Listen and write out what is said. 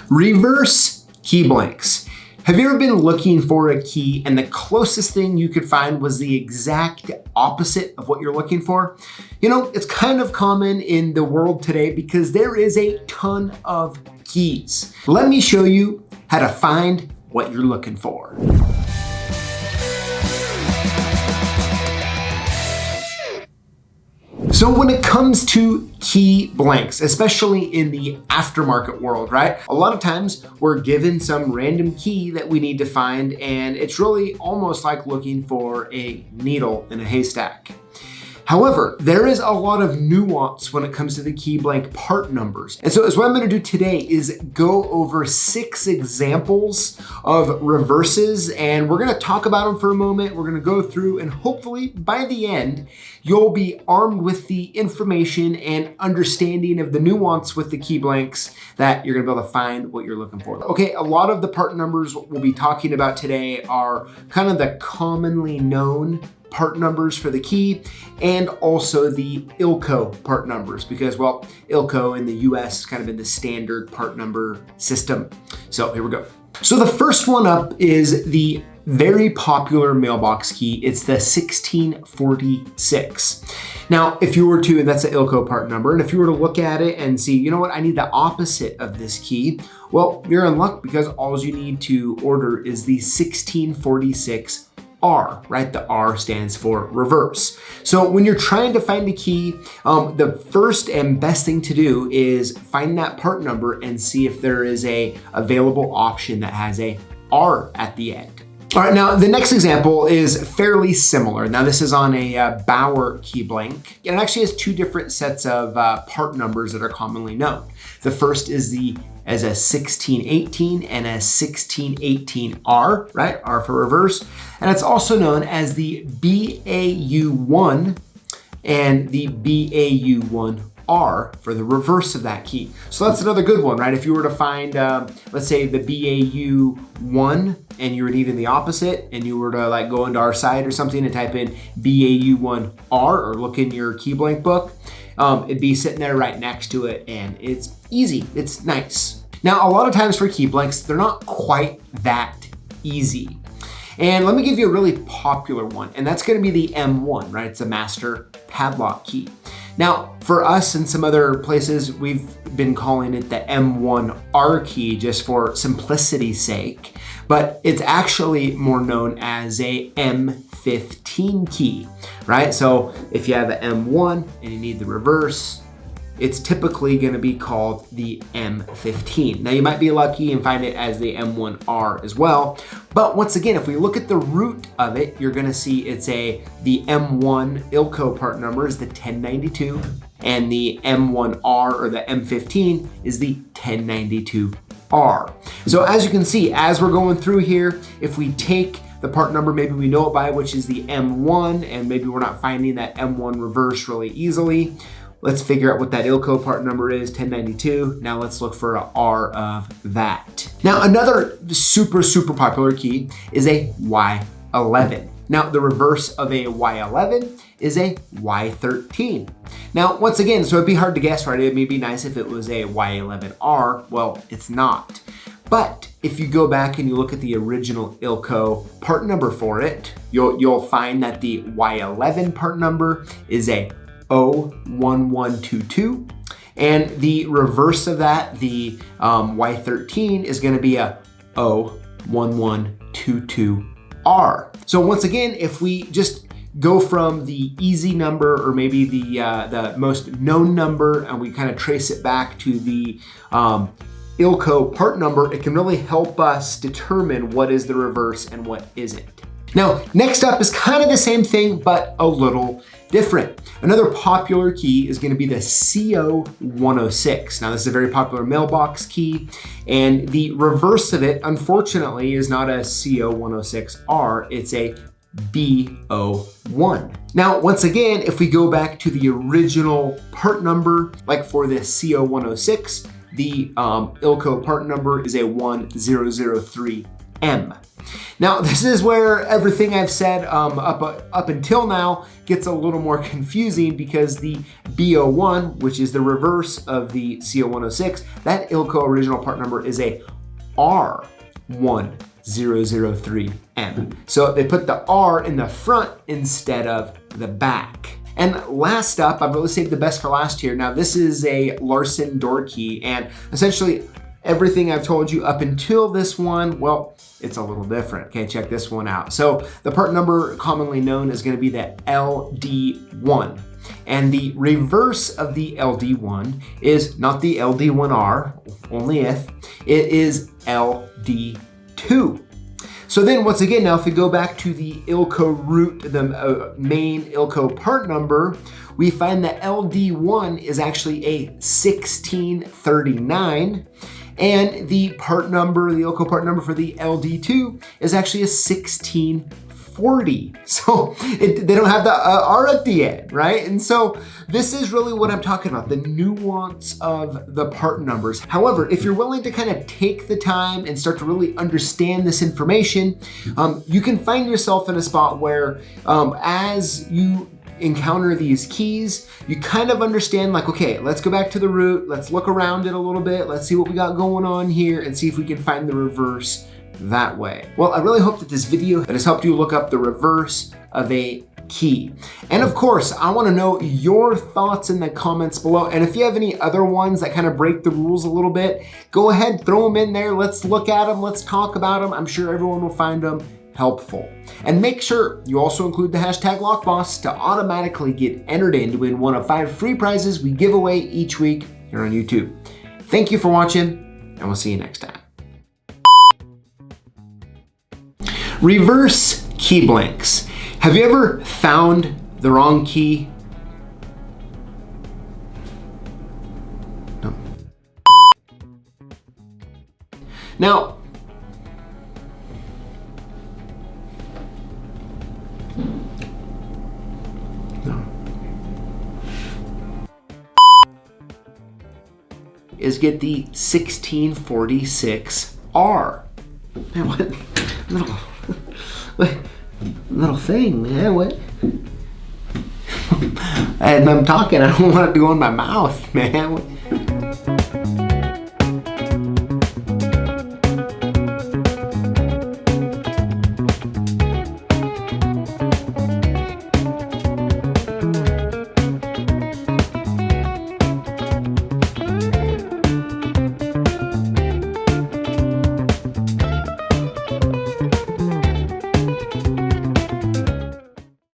Reverse key blanks. Have you ever been looking for a key and the closest thing you could find was the exact opposite of what you're looking for? You know, it's kind of common in the world today because there is a ton of keys. Let me show you how to find what you're looking for. So when it comes to key blanks, especially in the aftermarket world, right? A lot of times we're given some random key that we need to find, and it's really almost like looking for a needle in a haystack. However, there is a lot of nuance when it comes to the key blank part numbers. And so what I'm gonna do today is go over 6 examples of reverses, and we're gonna talk about them for a moment. We're gonna go through, and hopefully by the end, you'll be armed with the information and understanding of the nuance with the key blanks that you're gonna be able to find what you're looking for. Okay, a lot of the part numbers we'll be talking about today are kind of the commonly known part numbers for the key, and also the ILCO part numbers, because, well, ILCO in the US is kind of in the standard part number system. So here we go. So the first one up is the very popular mailbox key. It's the 1646. Now, if you were to, and that's the ILCO part number, and if you were to look at it and see, you know what, I need the opposite of this key, well, you're in luck because all you need to order is the 1646 R, right? The R stands for reverse. So when you're trying to find a key, the first and best thing to do is find that part number and see if there is a available option that has a R at the end. All right, now the next example is fairly similar. Now this is on a Bauer key blank. It actually has 2 different sets of part numbers that are commonly known. The first is as a 1618 and a 1618R, right? R for reverse. And it's also known as the BAU1 and the BAU1R for the reverse of that key. So that's another good one, right? If you were to find, let's say the BAU1 and you were needing the opposite, and you were to like go into our site or something and type in BAU1R or look in your key blank book, it'd be sitting there right next to it, and it's easy, it's nice. Now, a lot of times for key blanks, they're not quite that easy. And let me give you a really popular one, and that's gonna be the M1, right? It's a master padlock key. Now, for us and some other places, we've been calling it the M1R key just for simplicity's sake, but it's actually more known as a M15 key, right? So if you have an M1 and you need the reverse, it's typically gonna be called the M15. Now you might be lucky and find it as the M1R as well, but once again, if we look at the root of it, you're gonna see it's the M1 ILCO part number is the 1092, and the M1R or the M15 is the 1092R. So as you can see, as we're going through here, if we take the part number maybe we know it by, which is the M1, and maybe we're not finding that M1 reverse really easily, let's figure out what that ILCO part number is, 1092. Now let's look for a R of that. Now another super popular key is a Y11. Now the reverse of a Y11 is a Y13. Now once again, so it'd be hard to guess, right? It may be nice if it was a Y11R. Well, it's not. But if you go back and you look at the original ILCO part number for it, you'll find that the Y11 part number is a 01122, and the reverse of that, the Y13, is going to be a 01122R. So once again, if we just go from the easy number, or maybe the most known number, and we kind of trace it back to the ILCO part number, it can really help us determine what is the reverse and what isn't. Now, next up is kind of the same thing, but a little different. Another popular key is gonna be the CO106. Now, this is a very popular mailbox key, and the reverse of it, unfortunately, is not a CO106R, it's a B01. Now, once again, if we go back to the original part number, like for the CO106, the ILCO part number is a 1003M. Now, this is where everything I've said up until now gets a little more confusing, because the B01, which is the reverse of the C0106, that ILCO original part number is a R1003M. So they put the R in the front instead of the back. And last up, I've really saved the best for last here. Now, this is a Larsen door key, and essentially everything I've told you up until this one, well, it's a little different. Okay, check this one out. So the part number commonly known is going to be the LD1. And the reverse of the LD1 is not the LD1R, only if, it is LD2. So then once again, now if we go back to the ILCO root, the main ILCO part number, we find that LD1 is actually a 1639. And the part number, the ILCO part number for the LD2 is actually a 1640. So they don't have the R at the end, right? And so this is really what I'm talking about, the nuance of the part numbers. However, if you're willing to kind of take the time and start to really understand this information, you can find yourself in a spot where as you encounter these keys, you kind of understand, like, okay, let's go back to the root, let's look around it a little bit, let's see what we got going on here and see if we can find the reverse that way. Well, I really hope that this video has helped you look up the reverse of a key. And of course, I want to know your thoughts in the comments below. And if you have any other ones that kind of break the rules a little bit, go ahead, throw them in there. Let's look at them. Let's talk about them. I'm sure everyone will find them helpful. And make sure you also include the hashtag Lockboss to automatically get entered in to win one of 5 free prizes we give away each week here on YouTube. Thank you for watching, and we'll see you next time. Reverse key blanks. Have you ever found the wrong key? No. Now, is get the 1646R. Man, what little thing, man, what? And I'm talking, I don't want it to go in my mouth, man.